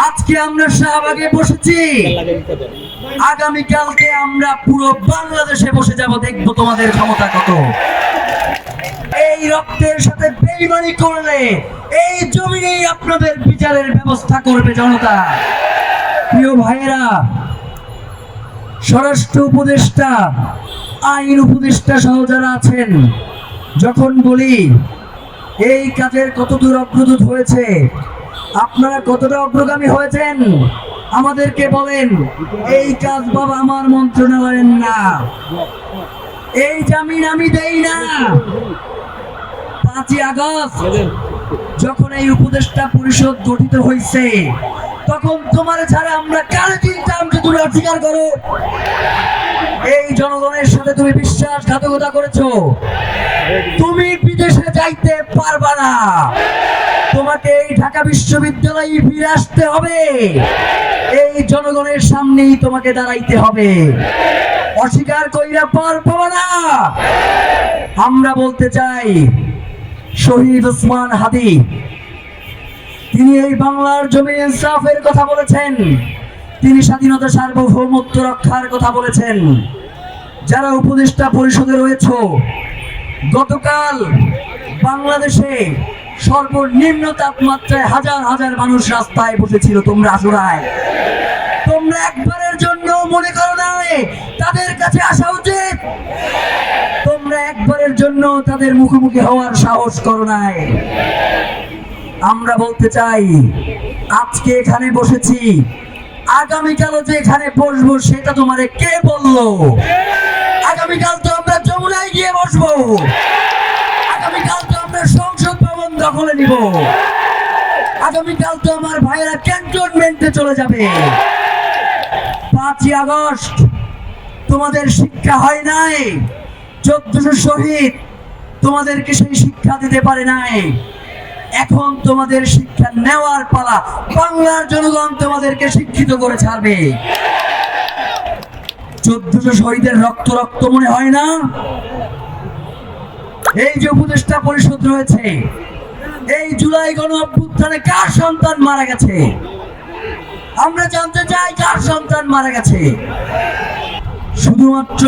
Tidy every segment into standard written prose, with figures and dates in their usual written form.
আজকে আমরা শাহবাগে বসেছি, আগামীকালকে আমরা পুরো বাংলাদেশে বসে যাব, দেখবো তোমাদের ক্ষমতা কত। এই রক্তের সাথে বেইমানি করলে এই জমিনেই আপনাদের বিচারের ব্যবস্থা করবে জনতা। প্রিয় ভাইয়েরা, স্বরাষ্ট্র উপদেষ্টা, আইন উপদেষ্টা সহ যারা আছেন, যখন বলি এই কাজের কতদূর অগ্রদূত হয়েছে, আপনারা কতটা অগ্রগামী হয়েছেন আমাদেরকে বলেন। এই কাজ বাবা আমার মন্ত্রণালয়ের না, এই জামিন আমি দেই না। 5ই আগস্ট যখন এই উপদেষ্টা পরিষদ গঠিত হয়েছে, তখন তোমার ছাড়া আমরা কারে চিনতাম যে তুমি অস্বীকার করো? এই জনগণের সাথে তুমি বিশ্বাসঘাতকতা করেছো। তুমি বিদেশে যাইতে পারবা না, তোমাকে এই ঢাকা বিশ্ববিদ্যালয়ে ফিরে আসতে হবে, এই জনগণের সামনেই তোমাকে দাঁড়াইতে হবে। অস্বীকার কইরা পারবো না। আমরা বলতে চাই, শহীদ ওসমান হাদি তিনি এই বাংলার জমি ইনসাফের কথা বলেছেন, তিনি স্বাধীনতা সার্বভৌমত্ব রক্ষার কথা বলেছেন। যারা উপদেষ্টা পরিষদে রয়েছে, গতকাল বাংলাদেশে সর্বনিম্ন তাপমাত্রায় হাজার হাজার মানুষ রাস্তায় বসেছিল। তোমরা আসরায়, তোমরা একবারের জন্য মনে করো না তাদের কাছে আসা উচিত? তোমরা একবারের জন্য তাদের মুখোমুখি হওয়ার সাহস করো নাই? আমরা বলতে চাই, আজকে এখানে বসেছি, আগামীকালও যে এখানে বসবো সেটা তোমারে কে বললো? আগামীকাল তো আমরা যমুনায় গিয়ে বসবো, আগামীকাল তো আমরা সংসদ ভবন দখলে নিব, আগামীকাল তো আমার ভাইয়েরা ক্যান্টনমেন্টে চলে যাবে। 5ই আগস্ট তোমাদের শিক্ষা হয় নাই, 1400 শহীদ তোমাদেরকে সেই শিক্ষা দিতে পারে নাই। এখন তোমাদের শিক্ষা নেওয়ার পালা, বাংলার জনগণ তোমাদেরকে শিক্ষিত করে ছাড়বে। 1400 শহীদের রক্ত রক্ত মনে হয় না? এই যে উপদেষ্টা পরিষদ রয়েছে, এই জুলাই গণ অভ্যুত্থানে কার সন্তান মারা গেছে? আমরা জানতে চাই কার সন্তান মারা গেছে। শুধুমাত্র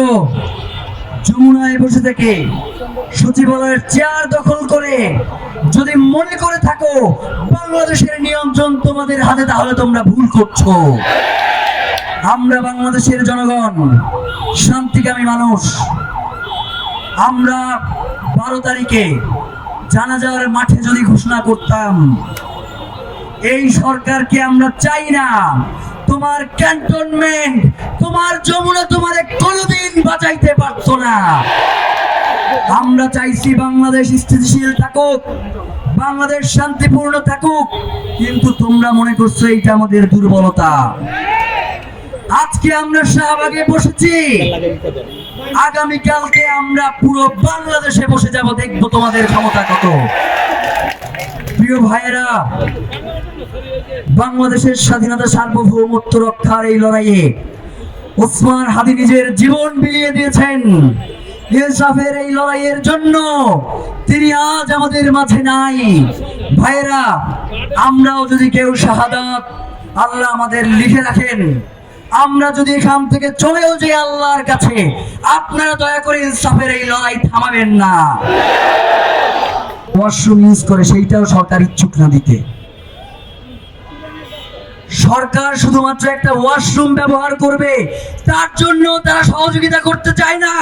যমুনায় বসে থেকে সচিবালয়ের চেয়ার দখল করে যদি মনে করে থাকো বাংলাদেশের নিয়ন্ত্রণ তোমাদের হাতে, তাহলে তোমরা ভুল করছো। আমরা বাংলাদেশের জনগণ, শান্তিকামী মানুষ। আমরা 12 তারিখে জানাজার মাঠে যদি ঘোষণা করতাম, এই সরকারকে আমরা চাই না, তোমার ক্যান্টনমেন্ট, তোমার যমুনা তোমারে কোনোদিন বাঁচাইতে পারতো না। আমরা চাইছি বাংলাদেশ স্থিতিশীল থাকুক, বাংলাদেশ শান্তিপূর্ণ থাকুক, কিন্তু তোমরা মনে করছো এইটা আমাদের দুর্বলতা। আজকে আমরা শাহবাগে বসেছি, আগামীকালকে আমরা পুরো বাংলাদেশে বসে যাব, দেখবো তোমাদের ক্ষমতা কত। প্রিয় ভাইয়েরা, বাংলাদেশের স্বাধীনতা সার্বভৌমত্ব রক্ষার এই লড়াইয়ে ওসমান হাদি নিজের জীবন বিলিয়ে দিয়েছেন। ইনসাফের এই লড়াইয়ের জন্য তিনি আজ আমাদের মাঝে নাই। ভাইয়েরা, আমরাও যদি কেউ শাহাদাত আল্লাহ আমাদের লিখে রাখেন, আমরা যদি এখান থেকে চলেও যাই আল্লাহর কাছে, আপনারা দয়া করে ইনসাফের এই লড়াই থামাবেন না। ওয়াশরুম ইউজ করে সেইটাও সরকার ইচ্ছুক না দিতে। সরকার শুধুমাত্র একটা ওয়াশরুম ব্যবহার করবে, তার জন্য তারা সহযোগিতা করতে চায় না।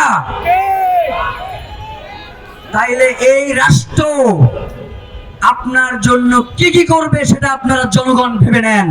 তাইলে এই রাষ্ট্র আপনার জন্য কি কি করবে সেটা আপনারা জনগণ ভেবে নেন।